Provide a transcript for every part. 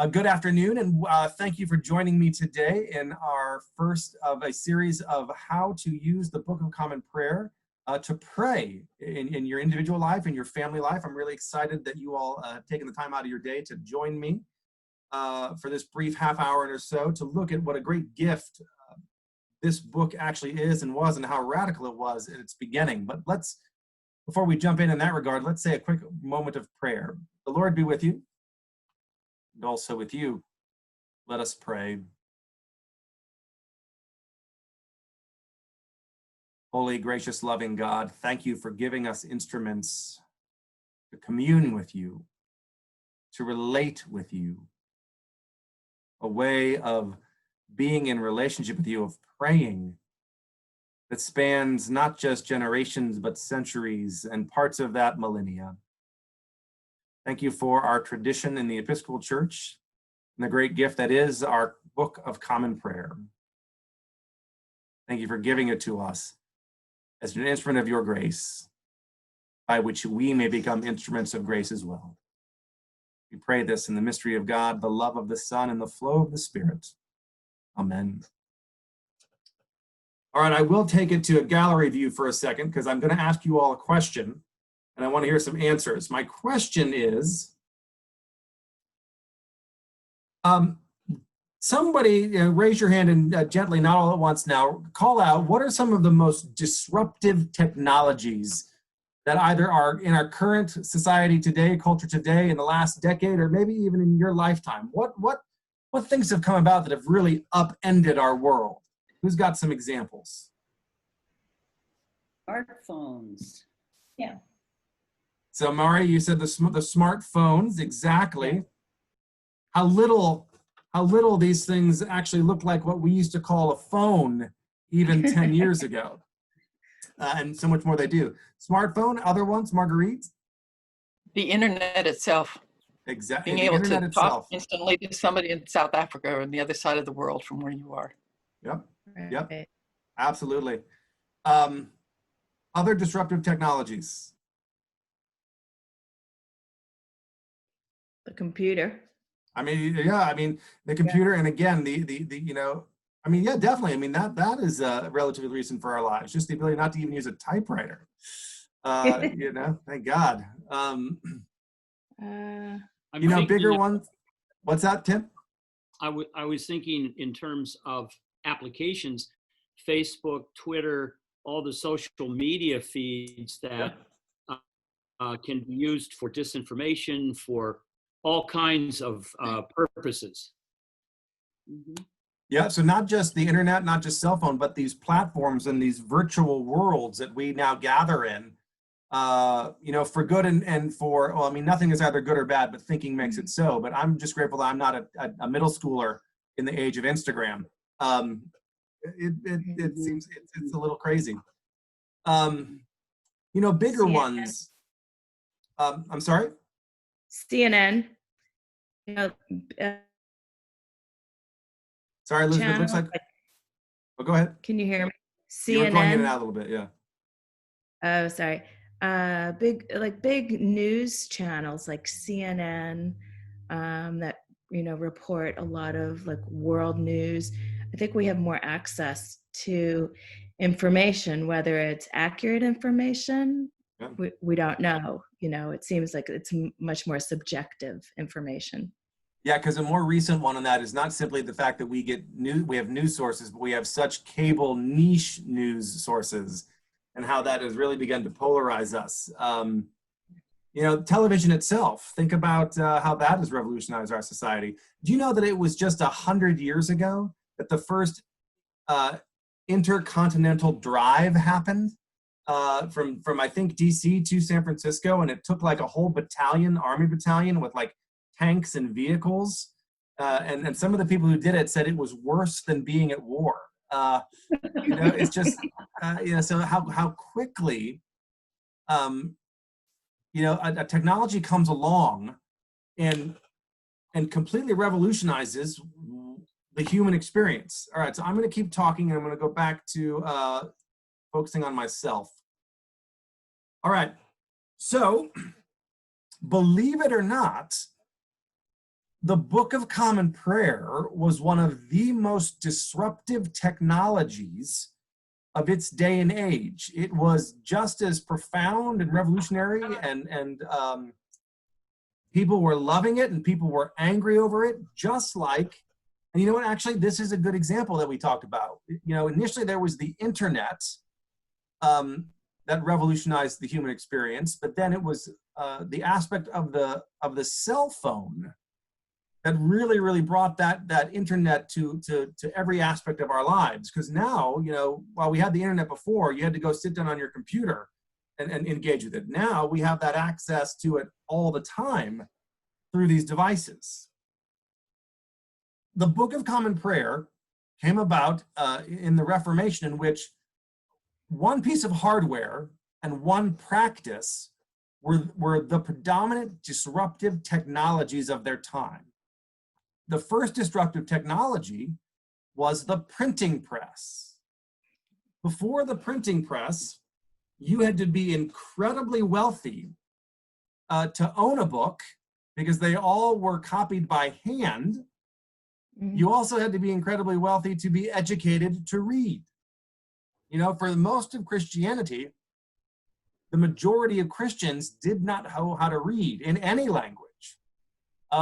Good afternoon, and thank you for joining me today in our first of a series of how to use the Book of Common Prayer to pray in your individual life, in your family life. I'm really excited that you all have taken the time out of your day to join me for this brief half hour or so to look at what a great gift this book actually is and was, and how radical it was at its beginning. But before we jump in that regard, let's say a quick moment of prayer. The Lord be with you, and also with you. Let us pray. Holy, gracious, loving God, thank you for giving us instruments to commune with you, to relate with you, a way of being in relationship with you, of praying that spans not just generations, but centuries and parts of that millennia. Thank you for our tradition in the Episcopal Church and the great gift that is our Book of Common Prayer. Thank you for giving it to us as an instrument of your grace, by which we may become instruments of grace as well. We pray this in the mystery of God, the love of the Son, and the flow of the Spirit. Amen. All right, I will take it to a gallery view for a second because I'm going to ask you all a question and I want to hear some answers. My question is, somebody raise your hand and gently, not all at once now, call out, what are some of the most disruptive technologies that either are in our current society today, culture today, in the last decade, or maybe even in your lifetime? What things have come about that have really upended our world? Who's got some examples? Smartphones. Yeah. So Mari, you said the smartphones, exactly. Yeah. How little these things actually look like what we used to call a phone even 10 years ago. And so much more they do. Smartphone, other ones, Marguerite? The internet itself. Exactly. Being able to talk instantly to somebody in South Africa or on the other side of the world from where you are. Yep. Right. Yep. Absolutely. Other disruptive technologies. The computer. I mean, yeah, I mean, the computer, and again, yeah, definitely. I mean, that is relatively recent for our lives, just the ability not to even use a typewriter. Thank God. Bigger ones. What's that, Tim? I was thinking in terms of applications, Facebook, Twitter, all the social media feeds that can be used for disinformation, for all kinds of purposes. Mm-hmm. Yeah, so not just the internet, not just cell phone, but these platforms and these virtual worlds that we now gather in, for good and for, well, I mean, nothing is either good or bad, but thinking makes it so. But I'm just grateful that I'm not a middle schooler in the age of Instagram. It seems it's a little crazy. Bigger CNN. ones. I'm sorry? CNN. Sorry, Elizabeth, looks like, go ahead. Can you hear me? CNN. You were going in and out a little bit, yeah. Oh, sorry. Big news channels like CNN that report a lot of world news. I think we have more access to information, whether it's accurate information. Yeah. We don't know. It seems like it's much more subjective information. Yeah, because a more recent one on that is not simply the fact that we have news sources, but we have such cable niche news sources, and how that has really begun to polarize us. Television itself, think about how that has revolutionized our society. Do you know that it was just 100 years ago that the first intercontinental drive happened from I think DC to San Francisco, and it took like a whole army battalion with tanks and vehicles, and some of the people who did it said it was worse than being at war. It's just so how quickly a technology comes along and completely revolutionizes the human experience. All right, so I'm going to keep talking, and I'm going to go back to focusing on myself. All right, so believe it or not, the Book of Common Prayer was one of the most disruptive technologies of its day and age. It was just as profound and revolutionary, and people were loving it and people were angry over it, just like, and you know what, actually, this is a good example that we talked about. You know, initially there was the internet that revolutionized the human experience, but then it was the aspect of the cell phone that really brought that internet to every aspect of our lives. Because now, you know, while we had the internet before, you had to go sit down on your computer and engage with it. Now we have that access to it all the time through these devices. The Book of Common Prayer came about in the Reformation, in which one piece of hardware and one practice were the predominant disruptive technologies of their time. The first disruptive technology was the printing press. Before the printing press, you had to be incredibly wealthy to own a book, because they all were copied by hand. You also had to be incredibly wealthy to be educated to read. You know, for most of Christianity, the majority of Christians did not know how to read in any language,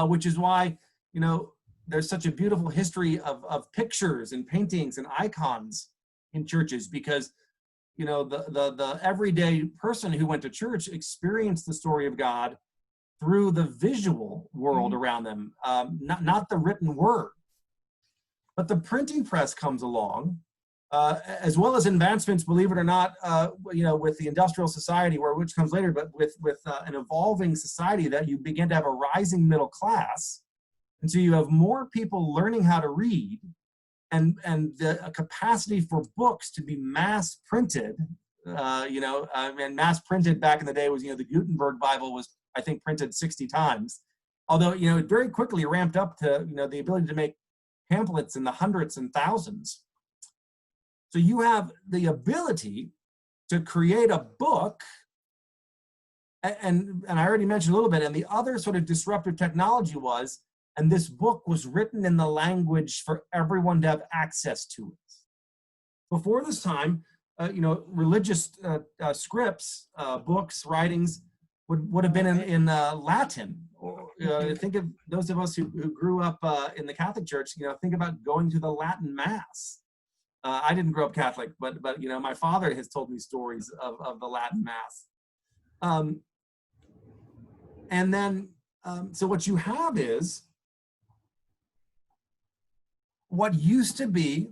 which is why, you know, there's such a beautiful history of pictures and paintings and icons in churches, because, you know, the everyday person who went to church experienced the story of God through the visual world around them, not the written word. But the printing press comes along, as well as advancements, believe it or not, you know, with the industrial society, which comes later, but with an evolving society, that you begin to have a rising middle class. And so you have more people learning how to read, and the capacity for books to be mass printed, you know, and mass printed back in the day was, you know, the Gutenberg Bible was, I think, printed 60 times. Although, you know, it very quickly ramped up to, you know, the ability to make pamphlets in the hundreds and thousands. So you have the ability to create a book, and I already mentioned a little bit, and the other sort of disruptive technology was, and this book was written in the language for everyone to have access to it. Before this time, you know, religious scripts, books, writings would have been in Latin. Or, think of those of us who grew up in the Catholic Church, you know, think about going to the Latin Mass. I didn't grow up Catholic, but you know, my father has told me stories of the Latin Mass. And then, so what you have is what used to be,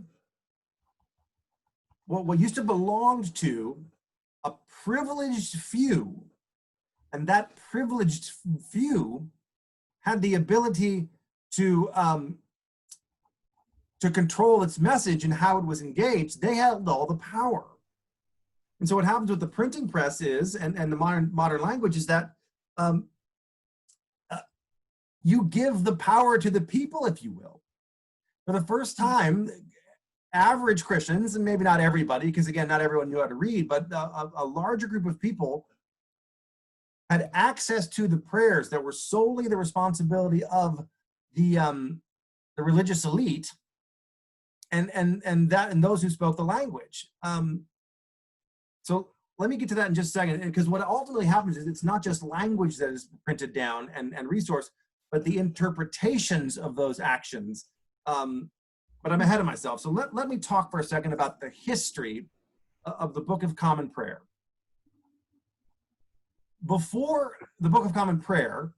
what used to belong to a privileged few, and that privileged few had the ability to control its message and how it was engaged. They held all the power. And so what happens with the printing press is, and the modern language, is that you give the power to the people, if you will. For the first time, average Christians, and maybe not everybody, because again, not everyone knew how to read, but a larger group of people had access to the prayers that were solely the responsibility of the religious elite, and those who spoke the language. So let me get to that in just a second, because what ultimately happens is it's not just language that is printed down and resourced, but the interpretations of those actions. But I'm ahead of myself. So let me talk for a second about the history of the Book of Common Prayer. Before the Book of Common Prayer,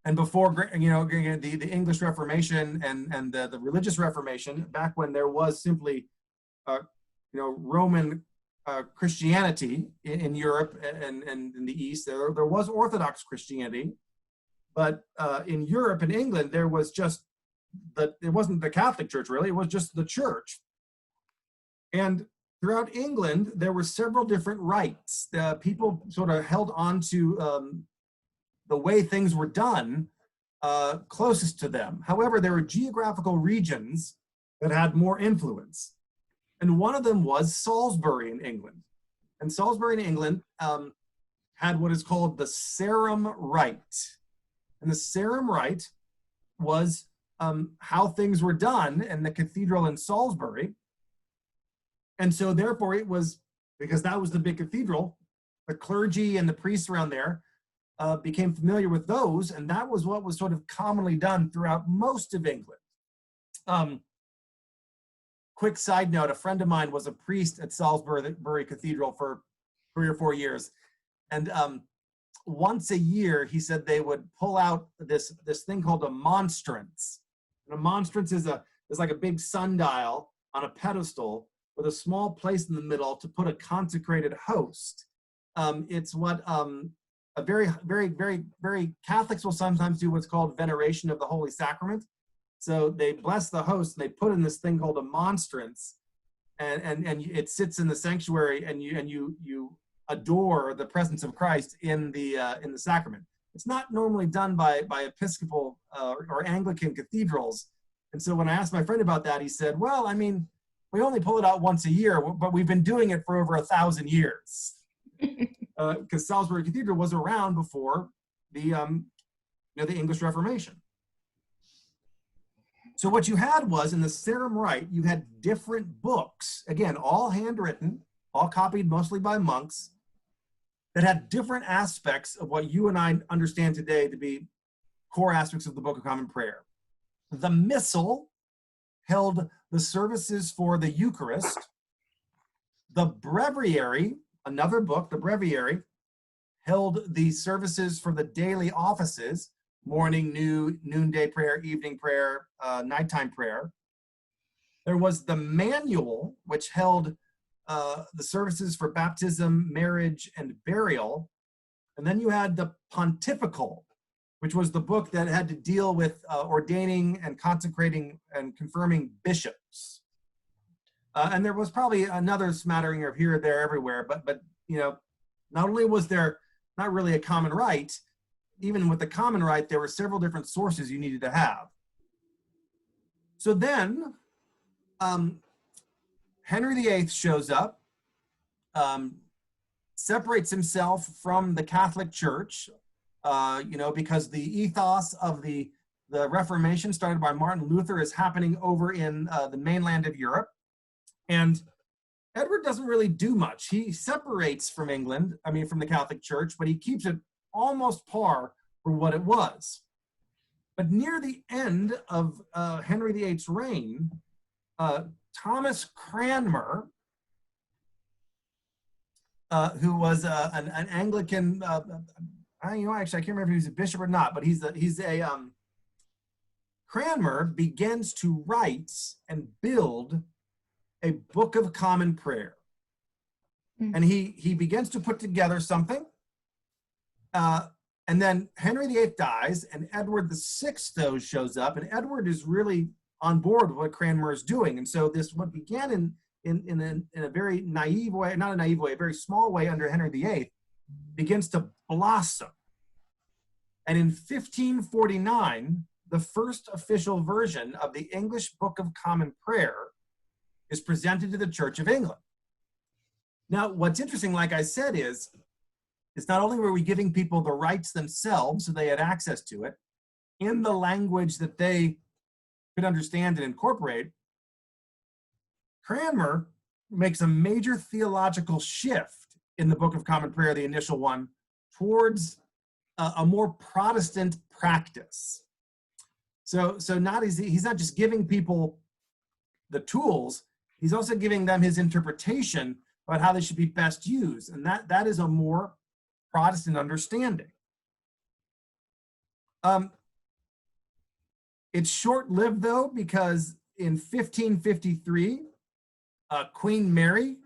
and before, you know, the English Reformation and the religious Reformation, back when there was simply, you know, Roman Christianity in Europe and in the East, there was Orthodox Christianity, but in Europe and England, there was just it wasn't the Catholic Church, really, it was just the church. And throughout England, there were several different rites. People sort of held on to the way things were done closest to them. However, there were geographical regions that had more influence. And one of them was Salisbury in England. And Salisbury in England had what is called the Sarum Rite. And the Sarum Rite was how things were done in the cathedral in Salisbury. And so therefore it was, because that was the big cathedral, the clergy and the priests around there became familiar with those, and that was what was sort of commonly done throughout most of England. Quick side note, a friend of mine was a priest at Salisbury Cathedral for 3 or 4 years. And once a year, he said they would pull out this thing called a monstrance. And a monstrance is like a big sundial on a pedestal with a small place in the middle to put a consecrated host. It's what a very Catholics will sometimes do what's called veneration of the Holy Sacrament. So they bless the host and they put in this thing called a monstrance, and it sits in the sanctuary, and you adore the presence of Christ in the sacrament. It's not normally done by Episcopal or Anglican cathedrals. And so when I asked my friend about that, he said, well, I mean, we only pull it out once a year, but we've been doing it for over 1,000 years. Because Salisbury Cathedral was around before the English Reformation. So what you had was, in the Sarum Rite, you had different books, again, all handwritten, all copied mostly by monks, that had different aspects of what you and I understand today to be core aspects of the Book of Common Prayer. The Missal held the services for the Eucharist. The Breviary, another book, the Breviary, held the services for the daily offices: morning, noonday prayer, evening prayer, nighttime prayer. There was the Manual, which held the services for baptism, marriage, and burial. And then you had the Pontifical, which was the book that had to deal with ordaining and consecrating and confirming bishops. And there was probably another smattering of here, there, everywhere, but not only was there not really a common rite, even with the common rite, there were several different sources you needed to have. So then, Henry VIII shows up, separates himself from the Catholic Church, because the ethos of the Reformation started by Martin Luther is happening over in the mainland of Europe. And Edward doesn't really do much. He separates from from the Catholic Church, but he keeps it almost par for what it was. But near the end of Henry VIII's reign, Thomas Cranmer, who was an Anglican, actually I can't remember if he was a bishop or not, but Cranmer begins to write and build a Book of Common Prayer. And he begins to put together something. And then Henry VIII dies, and Edward VI, though, shows up, and Edward is really on board with what Cranmer is doing. And so this, what began in a very naive way, not a naive way, a very small way under Henry VIII, begins to blossom. And in 1549, the first official version of the English Book of Common Prayer is presented to the Church of England. Now, what's interesting, like I said, is not only were we giving people the rights themselves so they had access to it in the language that they could understand and incorporate, Cranmer makes a major theological shift in the Book of Common Prayer, the initial one, towards a more Protestant practice. So he's not just giving people the tools, he's also giving them his interpretation about how they should be best used. And that is a more Protestant understanding. It's short-lived, though, because in 1553, Queen Mary,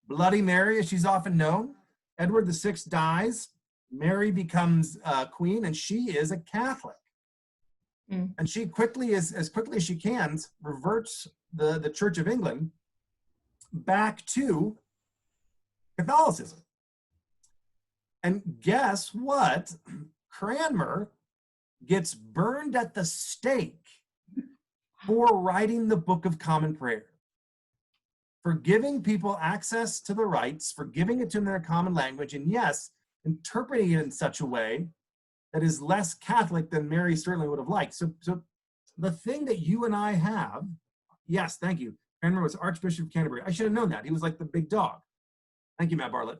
Bloody Mary as she's often known, Edward VI dies, Mary becomes queen, and she is a Catholic. And she quickly, as quickly as she can, reverts the Church of England back to Catholicism. And guess what? Cranmer gets burned at the stake for writing the Book of Common Prayer, for giving people access to the rites, for giving it to them in their common language, and yes, interpreting it in such a way that is less Catholic than Mary certainly would have liked. So the thing that you and I have, yes, thank you. Cranmer was Archbishop of Canterbury. I should have known that. He was like the big dog. Thank you, Matt Bartlett.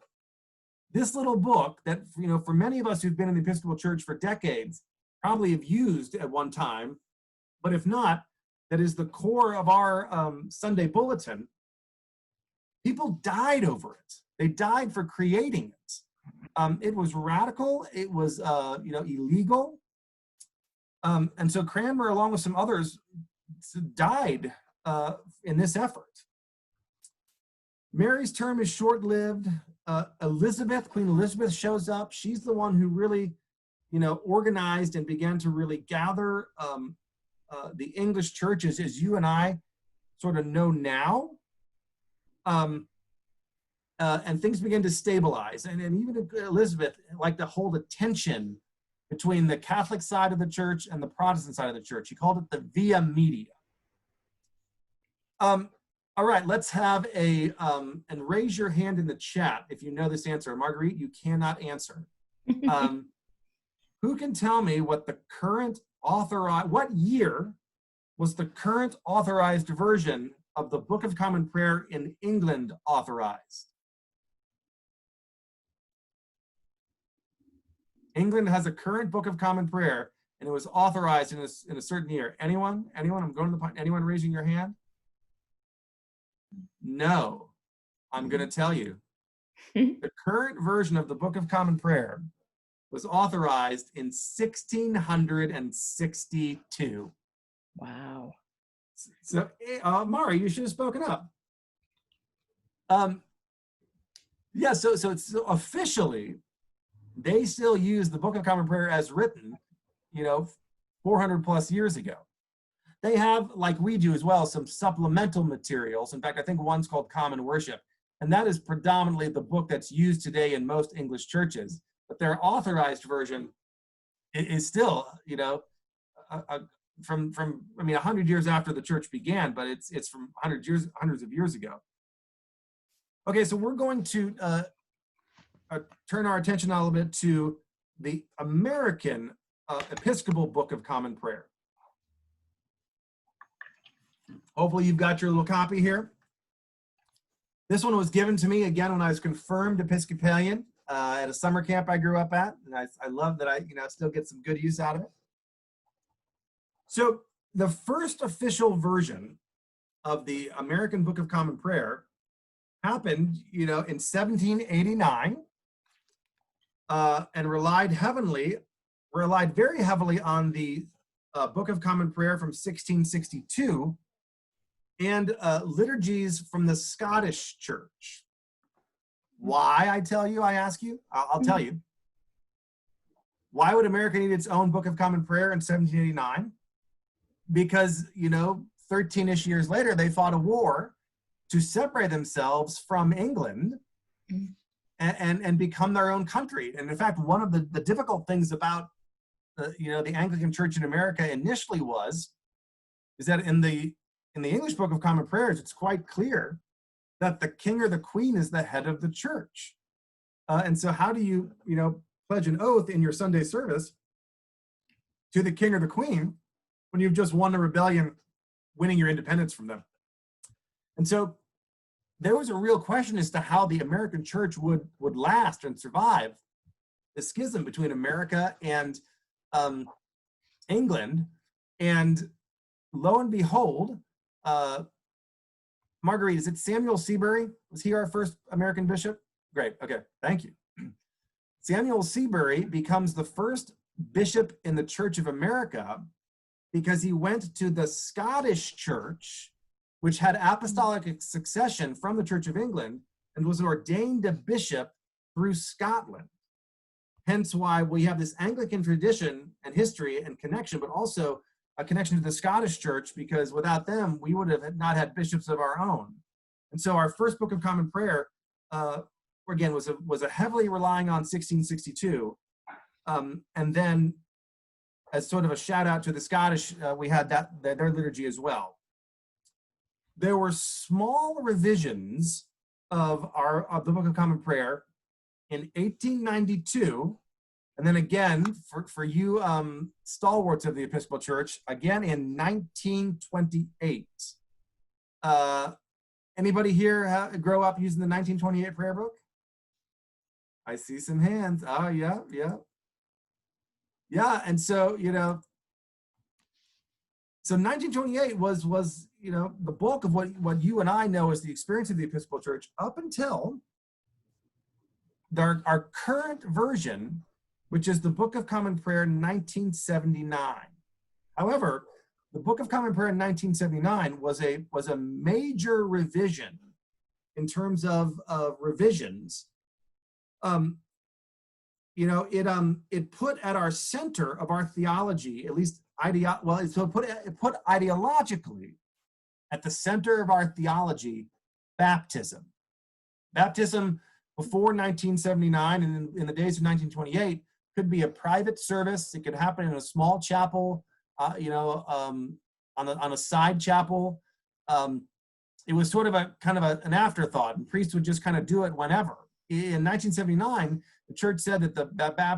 This little book that, for many of us who've been in the Episcopal Church for decades, probably have used at one time, but if not, that is the core of our Sunday bulletin. People died over it. They died for creating it. It was radical. It was, illegal. And so Cranmer, along with some others, died in this effort. Mary's term is short-lived. Queen Elizabeth shows up. She's the one who really, organized and began to really gather the English churches as you and I sort of know now. And things begin to stabilize. And even Elizabeth liked to hold a tension between the Catholic side of the church and the Protestant side of the church. He called it the via media. All right, let's have and raise your hand in the chat if you know this answer. Marguerite, you cannot answer. Who can tell me what the current what year was the current authorized version of the Book of Common Prayer in England authorized? England has a current Book of Common Prayer, and it was authorized in a certain year. Anyone? I'm going to the point. Anyone raising your hand? No. I'm going to tell you. The current version of the Book of Common Prayer was authorized in 1662. Wow. So, Mari, you should have spoken up. Yeah, so it's officially, they still use the Book of Common Prayer as written, 400 plus years ago. They have, like we do as well, some supplemental materials. In fact, I think one's called Common Worship, and that is predominantly the book that's used today in most English churches. But their authorized version is still, from 100 years after the church began, but it's from hundreds of years ago. Okay, so we're going to turn our attention a little bit to the American Episcopal Book of Common Prayer. Hopefully you've got your little copy here. This one was given to me again when I was confirmed Episcopalian at a summer camp I grew up at, and I love that I still get some good use out of it. So the first official version of the American Book of Common Prayer happened, in 1789, and relied very heavily on the Book of Common Prayer from 1662 and liturgies from the Scottish Church. Why, I ask you? I'll tell you. Why would America need its own Book of Common Prayer in 1789? Because, 13-ish years later, they fought a war to separate themselves from England and become their own country. And in fact, one of the difficult things about the Anglican Church in America initially is that in the English Book of Common Prayers, it's quite clear that the king or the queen is the head of the church. And so how do you, pledge an oath in your Sunday service to the king or the queen when you've just won a rebellion, winning your independence from them? And so there was a real question as to how the American church would last and survive the schism between America and England. And lo and behold, Marguerite, is it Samuel Seabury? Was he our first American bishop? Great, okay, thank you. Samuel Seabury becomes the first bishop in the Church of America because he went to the Scottish Church, which had apostolic succession from the Church of England, and was ordained a bishop through Scotland. Hence why we have this Anglican tradition and history and connection, but also a connection to the Scottish Church, because without them, we would have not had bishops of our own. And so our first Book of Common Prayer, again, was a heavily relying on 1662. And then as sort of a shout out to the Scottish, we had their liturgy as well. There were small revisions of the Book of Common Prayer in 1892 And then again, for you stalwarts of the Episcopal Church, again in 1928. Anybody here grow up using the 1928 prayer book? I see some hands. Oh, yeah, yeah. Yeah, and so, so 1928 was the bulk of what you and I know as the experience of the Episcopal Church up until our current version, which is the Book of Common Prayer 1979. However, the Book of Common Prayer in 1979 was a major revision in terms of revisions. It put at our center of our theology, at least it put ideologically at the center of our theology, baptism. Baptism before 1979 and in the days of 1928 could be a private service. It could happen in a small chapel, on a side chapel. It was sort of an afterthought, and priests would just kind of do it whenever. In 1979, the church said that the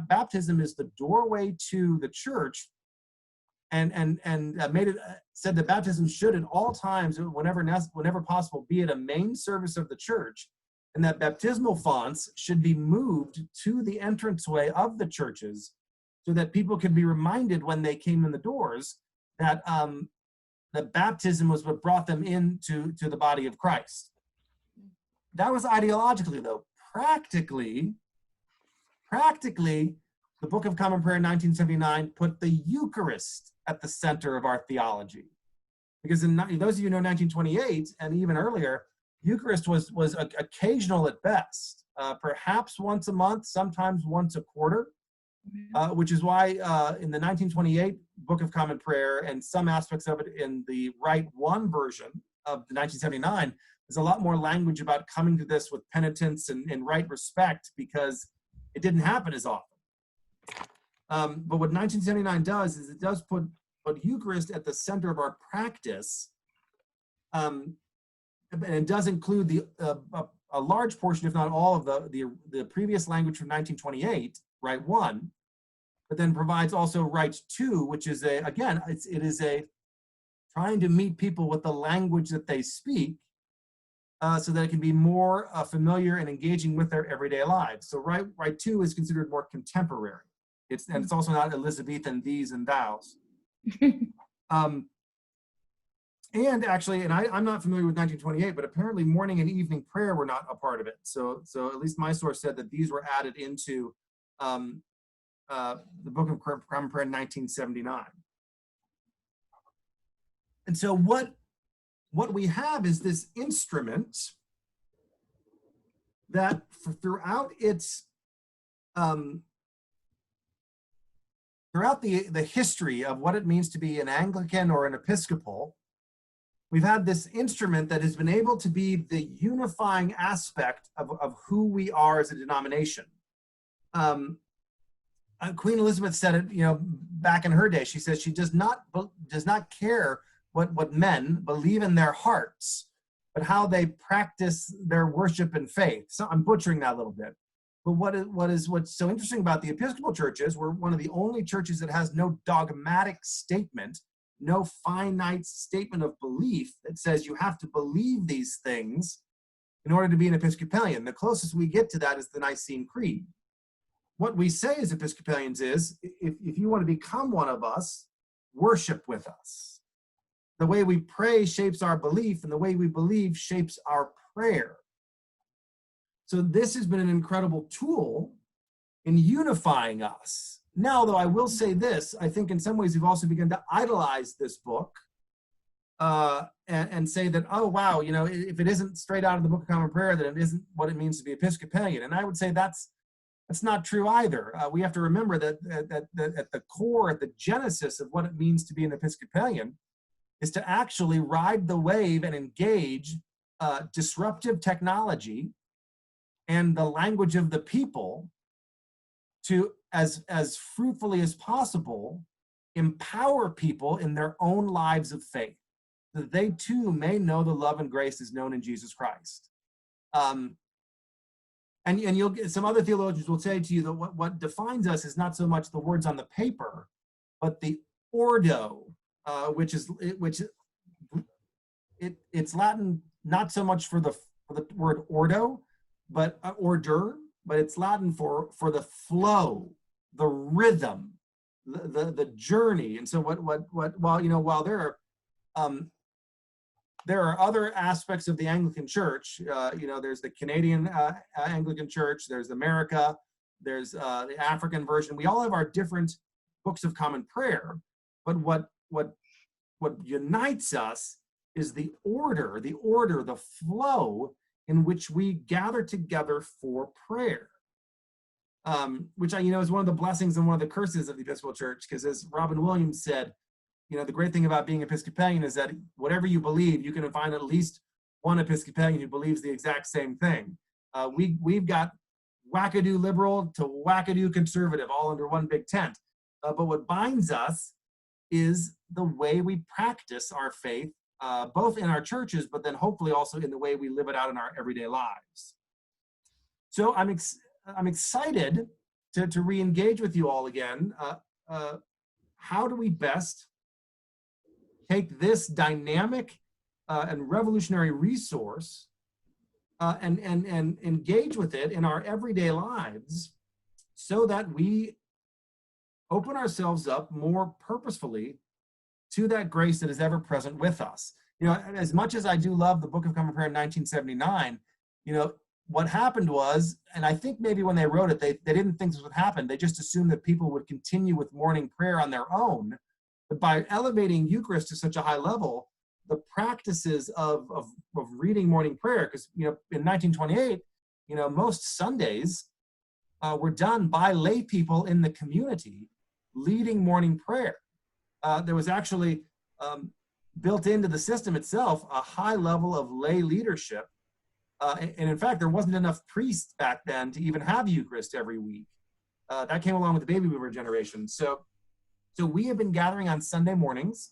baptism is the doorway to the church, and said that baptism should at all times, whenever possible, be at a main service of the church, and that baptismal fonts should be moved to the entranceway of the churches so that people could be reminded when they came in the doors that that baptism was what brought them into the body of Christ. That was ideologically, though. Practically, the Book of Common Prayer in 1979 put the Eucharist at the center of our theology. Because those of you who know 1928 and even earlier, Eucharist was occasional at best, perhaps once a month, sometimes once a quarter, which is why in the 1928 Book of Common Prayer and some aspects of it in the Rite 1 version of the 1979, there's a lot more language about coming to this with penitence and right respect, because it didn't happen as often. But what 1979 does is it does put Eucharist at the center of our practice, and it does include a large portion, if not all, of the previous language from 1928, Rite 1, but then provides also Rite 2, which is it is trying to meet people with the language that they speak, so that it can be more familiar and engaging with their everyday lives. So Rite 2 is considered more contemporary. It's also not Elizabethan these and thous. And actually, I'm not familiar with 1928, but apparently morning and evening prayer were not a part of it. So at least my source said that these were added into the Book of Common Prayer in 1979. And so what we have is this instrument that throughout its throughout the history of what it means to be an Anglican or an Episcopal, we've had this instrument that has been able to be the unifying aspect of who we are as a denomination. Queen Elizabeth said it, back in her day. She says she does not care what men believe in their hearts, but how they practice their worship and faith. So I'm butchering that a little bit. But what's so interesting about the Episcopal Church is we're one of the only churches that has no dogmatic statement, no finite statement of belief that says you have to believe these things in order to be an Episcopalian. The closest we get to that is the Nicene Creed. What we say as Episcopalians is, if you want to become one of us, worship with us. The way we pray shapes our belief, and the way we believe shapes our prayer. So this has been an incredible tool in unifying us. Now, though, I will say this, I think in some ways we've also begun to idolize this book and say that, oh, wow, if it isn't straight out of the Book of Common Prayer, then it isn't what it means to be Episcopalian. And I would say that's not true either. We have to remember that at the core, at the genesis of what it means to be an Episcopalian is to actually ride the wave and engage disruptive technology and the language of the people to, as fruitfully as possible, empower people in their own lives of faith, that they too may know the love and grace is known in Jesus Christ. And you'll get some other theologians will say to you that what defines us is not so much the words on the paper, but the ordo, which it's Latin not so much for the word ordo, but order, but it's Latin for the flow, the rhythm, the journey. And so while there are other aspects of the Anglican Church. There's the Canadian Anglican Church, there's America, there's the African version. We all have our different books of common prayer, but what unites us is the order, the flow in which we gather together for prayer. Which is one of the blessings and one of the curses of the Episcopal Church, because as Robin Williams said, the great thing about being Episcopalian is that whatever you believe, you can find at least one Episcopalian who believes the exact same thing. We've got wackadoo liberal to wackadoo conservative all under one big tent. But what binds us is the way we practice our faith, both in our churches, but then hopefully also in the way we live it out in our everyday lives. So I'm excited to re-engage with you all again. How do we best take this dynamic and revolutionary resource and engage with it in our everyday lives so that we open ourselves up more purposefully to that grace that is ever present with us? As much as I do love the Book of Common Prayer in 1979, what happened was, and I think maybe when they wrote it, they didn't think this would happen. They just assumed that people would continue with morning prayer on their own. But by elevating Eucharist to such a high level, the practices of reading morning prayer, because in 1928, most Sundays were done by lay people in the community leading morning prayer. There was actually built into the system itself a high level of lay leadership. And in fact, there wasn't enough priests back then to even have Eucharist every week. That came along with the baby boomer generation. So we have been gathering on Sunday mornings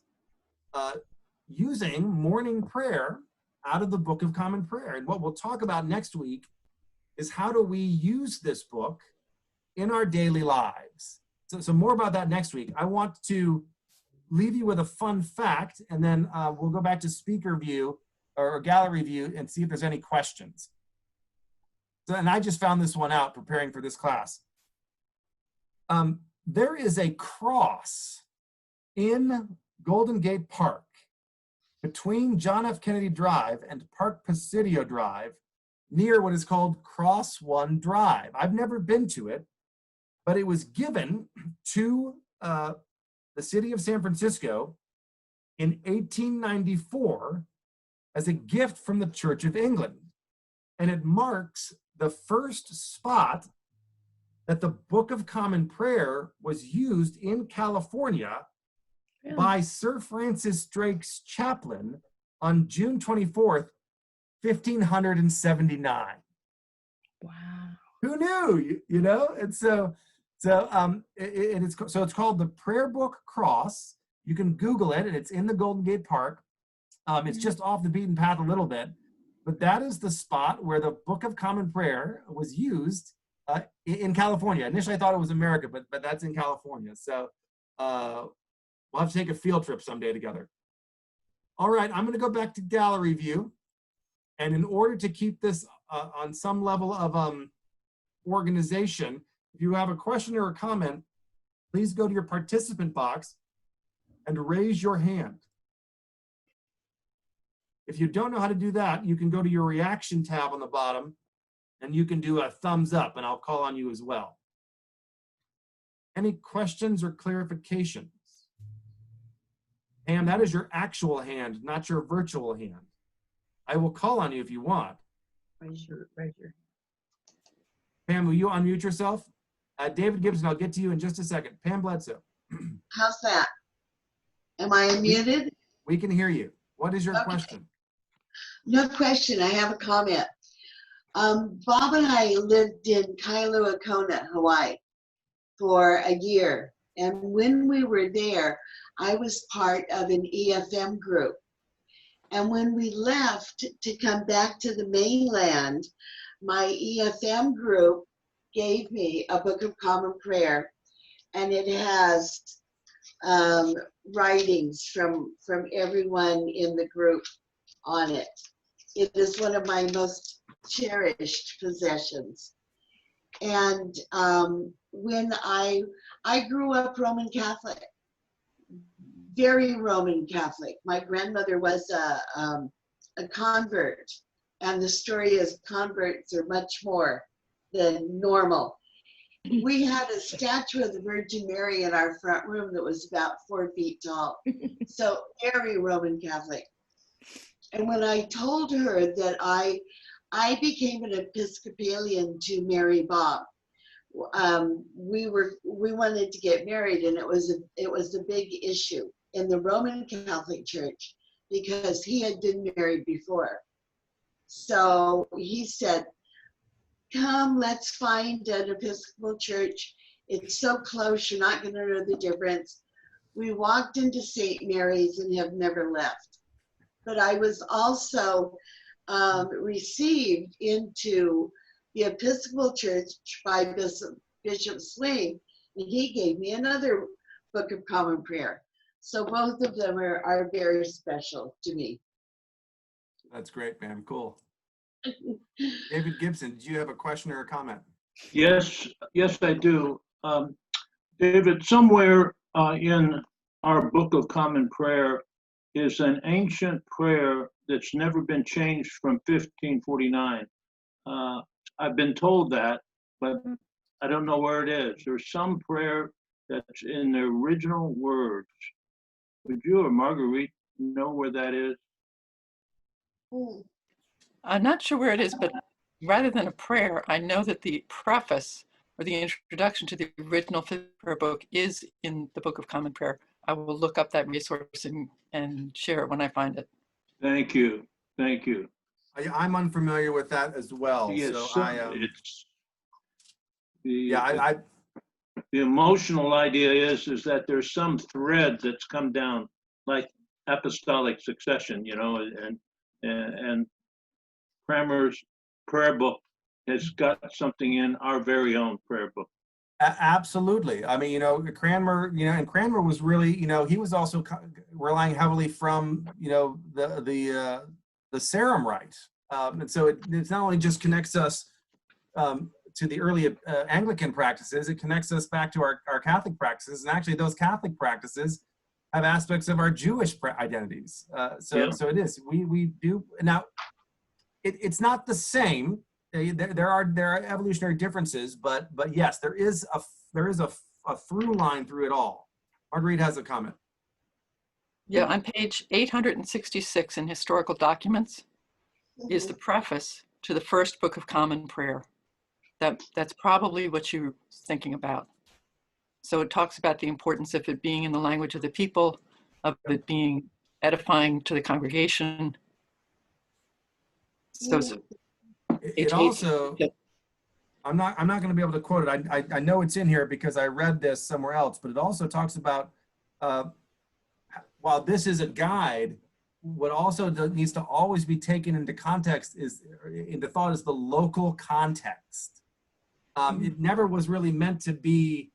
using morning prayer out of the Book of Common Prayer. And what we'll talk about next week is how do we use this book in our daily lives. So more about that next week. I want to leave you with a fun fact, and then we'll go back to speaker view or gallery view and see if there's any questions. And I just found this one out preparing for this class. There is a cross in Golden Gate Park between John F. Kennedy Drive and Park Presidio Drive near what is called Cross One Drive. I've never been to it, but it was given to the city of San Francisco in 1894 as a gift from the Church of England. And it marks the first spot that the Book of Common Prayer was used in California by Sir Francis Drake's chaplain on June 24th, 1579. Wow. Who knew, And so it's called the Prayer Book Cross. You can Google it, and it's in the Golden Gate Park. It's just off the beaten path a little bit, but that is the spot where the Book of Common Prayer was used in California. Initially, I thought it was America, but that's in California. So we'll have to take a field trip someday together. All right, I'm going to go back to gallery view. And in order to keep this on some level of organization, if you have a question or a comment, please go to your participant box and raise your hand. If you don't know how to do that, you can go to your reaction tab on the bottom and you can do a thumbs up, and I'll call on you as well. Any questions or clarifications? Pam, that is your actual hand, not your virtual hand. I will call on you if you want. Raise your hand. Pam, will you unmute yourself? David Gibson, I'll get to you in just a second. Pam Bledsoe. How's that? Am I unmuted? We can hear you. What is your question? No question. I have a comment. Bob and I lived in Kailua Kona, Hawaii for a year. And when we were there, I was part of an EFM group. And when we left to come back to the mainland, my EFM group gave me a Book of Common Prayer, and it has writings from everyone in the group on it. It is one of my most cherished possessions. And when I grew up Roman Catholic, very Roman Catholic. My grandmother was a convert, and the story is converts are much more than normal. We had a statue of the Virgin Mary in our front room that was about 4 feet tall. So very Roman Catholic. And when I told her that I became an Episcopalian to marry Bob, we wanted to get married, and it was a big issue in the Roman Catholic Church because he had been married before. So he said, come, let's find an Episcopal church. It's so close, you're not going to know the difference. We walked into St. Mary's and have never left. But I was also received into the Episcopal Church by Bishop Sling, and he gave me another Book of Common Prayer. So both of them are very special to me. That's great, ma'am. Cool. David Gibson, did you have a question or a comment? Yes, I do. David, somewhere in our Book of Common Prayer is an ancient prayer that's never been changed from 1549. I've been told that, but I don't know where it is. There's some prayer that's in the original words. Would you or Marguerite know where that is? I'm not sure where it is, but rather than a prayer, I know that the preface or the introduction to the original prayer book is in the Book of Common Prayer. I will look up that resource and share it when I find it. Thank you. Thank you. I'm unfamiliar with that as well. Yes, So it's the the emotional idea is that there's some thread that's come down, like apostolic succession, you know, and Cranmer's prayer book has got something in our very own prayer book. Absolutely. I mean, Cranmer, and Cranmer was really, he was also relying heavily from, the Sarum rite. And so it's not only just connects us to the early Anglican practices, it connects us back to our Catholic practices. And actually those Catholic practices have aspects of our Jewish identities. So it is, we do. Now, it's not the same. There are evolutionary differences, but yes, there is a through line through it all. Marguerite has a comment. Yeah, on page 866 in historical documents is the preface to the first Book of Common Prayer. That's probably what you're thinking about. So it talks about the importance of it being in the language of the people, of it being edifying to the congregation. So it also, I'm not going to be able to quote it. I know it's in here because I read this somewhere else, but it also talks about, while this is a guide, what also needs to always be taken into context into thought is the local context. It never was really meant to be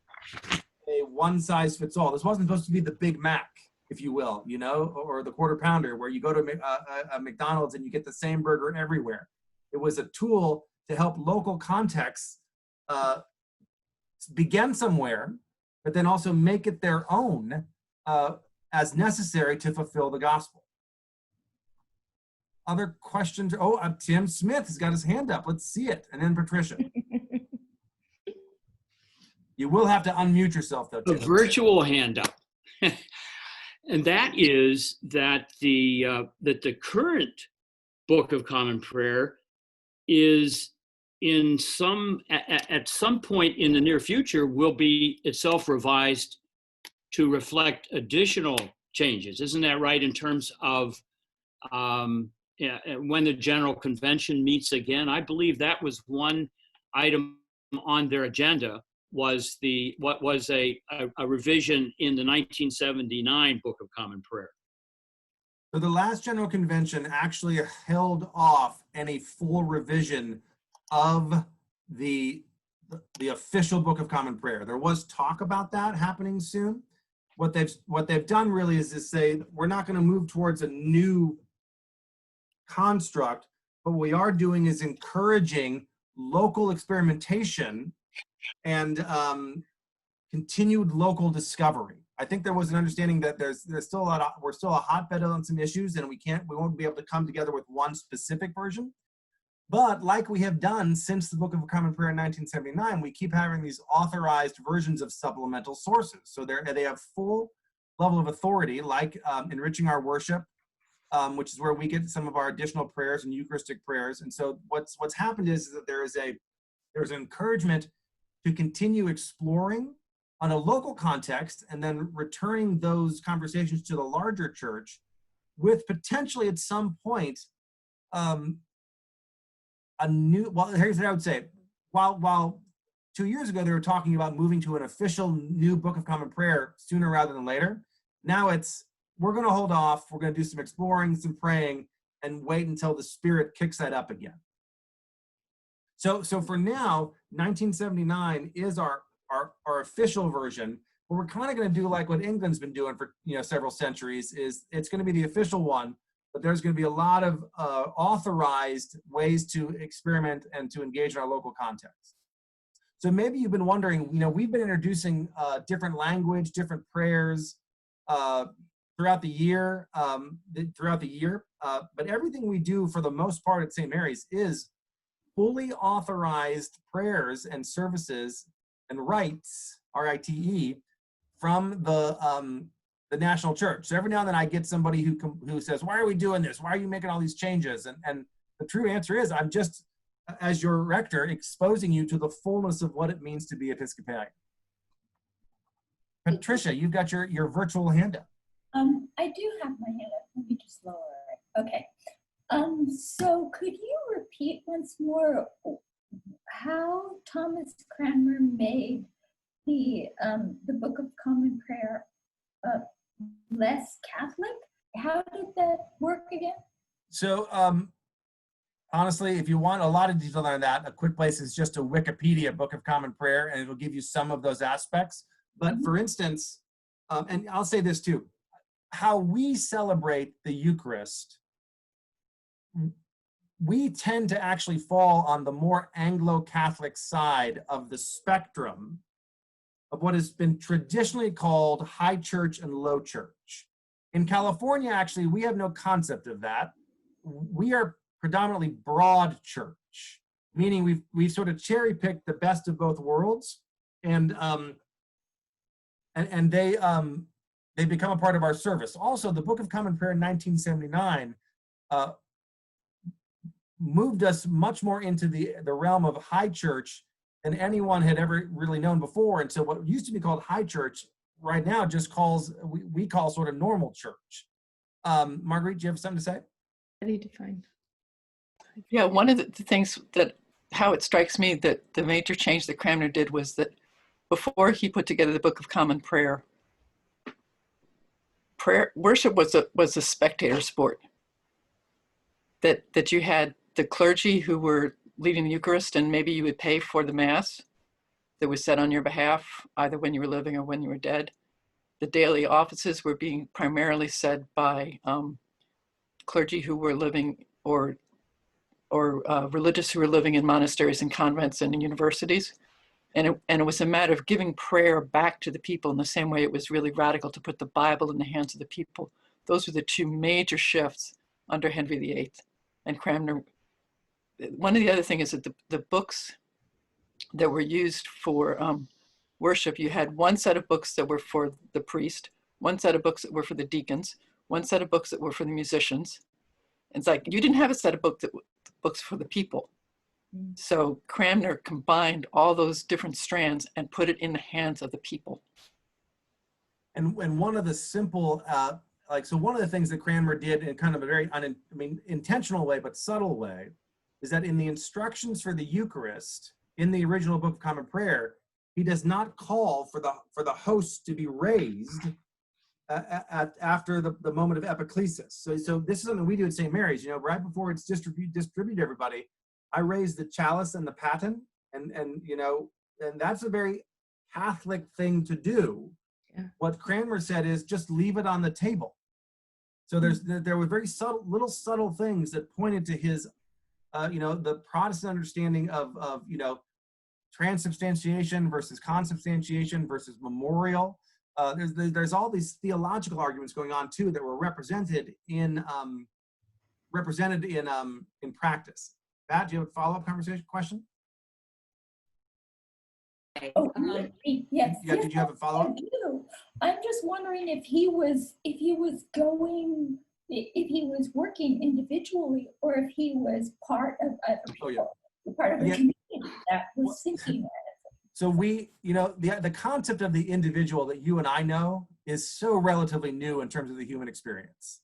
a one size fits all. This wasn't supposed to be the Big Mac, if you will, or the quarter pounder where you go to a McDonald's and you get the same burger everywhere. It was a tool to help local contexts begin somewhere, but then also make it their own as necessary to fulfill the gospel. Other questions? Oh, Tim Smith has got his hand up. Let's see it. And then Patricia. You will have to unmute yourself, though, Tim. A virtual hand up. And that is that the current Book of Common Prayer is at some point in the near future will be itself revised to reflect additional changes. Isn't that right, in terms of when the General Convention meets again? I believe that was one item on their agenda, was what was a revision in the 1979 Book of Common Prayer. So the last General Convention actually held off any full revision of the official Book of Common Prayer. There was talk about that happening soon. What they've done really is to say we're not going to move towards a new construct, but what we are doing is encouraging local experimentation and continued local discovery. I think there was an understanding that there's still we're still a hotbed on some issues, and we won't be able to come together with one specific version. But like we have done since the Book of Common Prayer in 1979, we keep having these authorized versions of supplemental sources. So they have full level of authority, like enriching our worship, which is where we get some of our additional prayers and Eucharistic prayers. And so what's happened is that there's an encouragement to continue exploring on a local context and then returning those conversations to the larger church with potentially at some point here's what I would say. While 2 years ago they were talking about moving to an official new Book of Common Prayer sooner rather than later, now we're going to hold off, we're going to do some exploring, some praying, and wait until the Spirit kicks that up again. So for now, 1979 is our official version, but we're kind of going to do like what England's been doing for several centuries. Is it's going to be the official one, but there's going to be a lot of authorized ways to experiment and to engage in our local context. So maybe you've been wondering, we've been introducing different language, different prayers throughout the year, but everything we do for the most part at St. Mary's is fully authorized prayers and services and rites, R-I-T-E, from the National Church. So every now and then I get somebody who says, why are we doing this? Why are you making all these changes? And the true answer is, I'm just, as your rector, exposing you to the fullness of what it means to be Episcopalian. Patricia, you've got your virtual hand up. I do have my hand up. Let me just lower it. Okay. So could you repeat once more how Thomas Cranmer made the Book of Common Prayer less Catholic? How did that work again? So honestly, if you want a lot of detail on that, a quick place is just a Wikipedia Book of Common Prayer, and it'll give you some of those aspects. But for instance, and I'll say this too, how we celebrate the Eucharist, we tend to actually fall on the more Anglo-Catholic side of the spectrum of what has been traditionally called high church and low church. In California, actually, we have no concept of that. We are predominantly broad church, meaning we've sort of cherry-picked the best of both worlds, and they become a part of our service. Also, the Book of Common Prayer in 1979 moved us much more into the realm of high church than anyone had ever really known before. And so what used to be called high church right now just we call sort of normal church. Marguerite, do you have something to say? Very defined. Yeah, one of the things how it strikes me that the major change that Cranmer did was that before he put together the Book of Common Prayer, worship was a spectator sport. That you had the clergy who were leading the Eucharist, and maybe you would pay for the Mass that was said on your behalf, either when you were living or when you were dead. The daily offices were being primarily said by clergy who were living or religious who were living in monasteries and convents and in universities. And it was a matter of giving prayer back to the people in the same way it was really radical to put the Bible in the hands of the people. Those were the two major shifts under Henry VIII and Cranmer. One of the other things is that the books that were used for worship, you had one set of books that were for the priest, one set of books that were for the deacons, one set of books that were for the musicians. It's like you didn't have a set of books for the people. So Cranmer combined all those different strands and put it in the hands of the people. And one of the simple, so one of the things that Cranmer did in kind of a very, intentional way, but subtle way, is that in the instructions for the Eucharist, in the original Book of Common Prayer, he does not call for the host to be raised after the moment of epiclesis. So this is something we do at St. Mary's. Right before it's distribute everybody, I raise the chalice and the paten, and you know, and that's a very Catholic thing to do. Yeah. What Cranmer said is just leave it on the table. So there were very subtle things that pointed to his, you know, the Protestant understanding of you know, transubstantiation versus consubstantiation versus memorial. There's all these theological arguments going on too that were represented in practice. Pat, do you have a follow-up question? Oh, Um, yes. Yeah, did you have a follow-up? I do. I'm just wondering if he was working individually, or if he was part of other people, part of a Yeah. community that was thinking that. So we, you know, the concept of the individual that you and I know is so relatively new in terms of the human experience.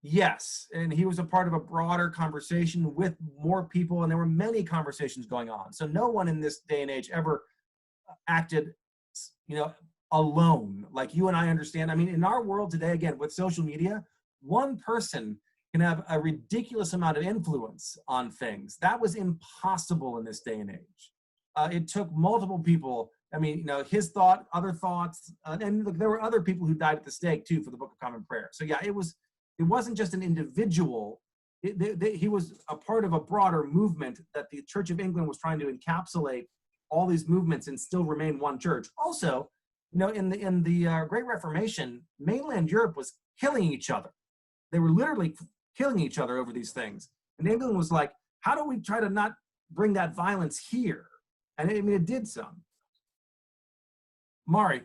Yes, and he was a part of a broader conversation with more people, and there were many conversations going on. So no one in this day and age ever acted, you know, alone, like you and I understand. I mean, in our world today, again, with social media, one person can have a ridiculous amount of influence on things. That was impossible in this day and age. It took multiple people. I mean, you know, his thought, other thoughts, and look, there were other people who died at the stake too for the Book of Common Prayer. So yeah, it wasn't just an individual. He was a part of a broader movement that the Church of England was trying to encapsulate all these movements and still remain one church. Also, you know, in the Great Reformation, mainland Europe was killing each other. They were literally killing each other over these things. And England was like, how do we try to not bring that violence here? And I mean, it did some. Mari,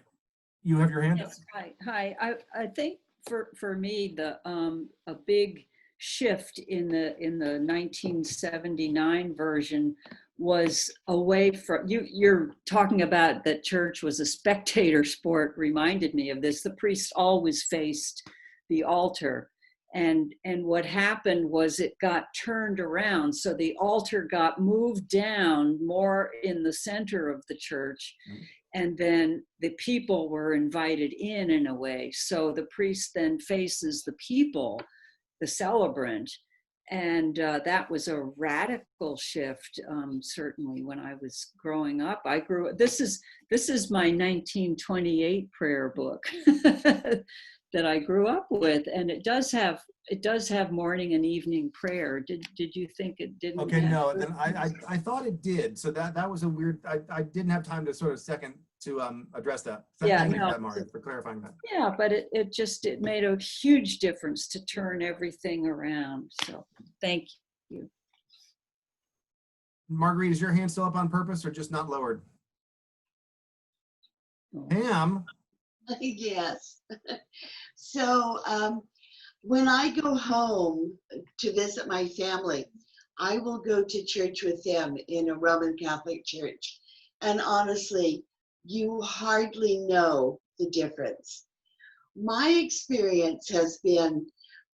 you have your hand up. Yes, hi. I think for me, a big shift in the 1979 version was away from you're talking about that church was a spectator sport, reminded me of this. The priest always faced the altar, and what happened was it got turned around, so the altar got moved down more in the center of the church. And then the people were invited in a way. So the priest then faces the people, the celebrant. And that was a radical shift, certainly when I was growing up. This is my 1928 prayer book that I grew up with. And it does have morning and evening prayer. Did you think it didn't? Okay, no, then I thought it did. So that was a weird, I didn't have time to sort of address that. So Yeah, thank you no. for that, Mari, for clarifying that. Yeah, but it made a huge difference to turn everything around. So thank you. Marguerite, is your hand still up on purpose or just not lowered? Oh. Pam? Yes. So when I go home to visit my family, I will go to church with them in a Roman Catholic church. And honestly, you hardly know the difference. My experience has been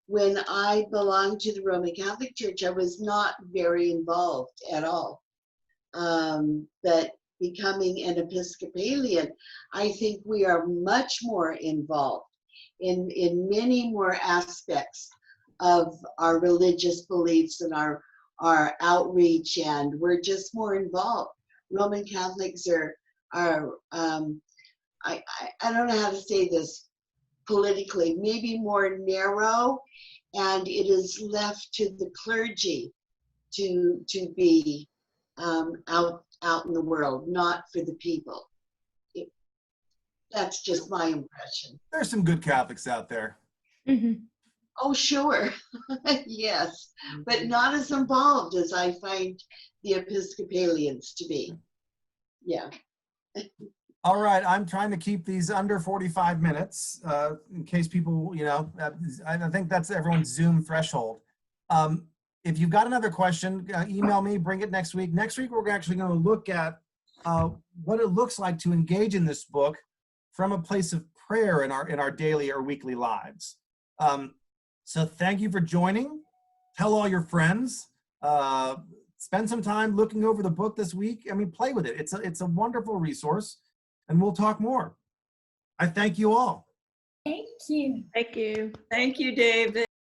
when I belonged to the Roman Catholic Church, I was not very involved at all. But becoming an Episcopalian, I think we are much more involved in many more aspects of our religious beliefs and our outreach, and we're just more involved. Roman Catholics are I don't know how to say this politically, maybe more narrow, and it is left to the clergy to be out in the world, not for the people. That's just my impression. There's some good Catholics out there. Mm-hmm. Oh, sure. Yes, but not as involved as I find the Episcopalians to be. Yeah. All right, I'm trying to keep these under 45 minutes in case people, you know, I think that's everyone's Zoom threshold. If you've got another question, email me, bring it next week. Next week, we're actually going to look at what it looks like to engage in this book from a place of prayer in our daily or weekly lives. So thank you for joining. Tell all your friends. Spend some time looking over the book this week. I mean, play with it. It's a wonderful resource, and we'll talk more. I thank you all. Thank you. Thank you. Thank you, David.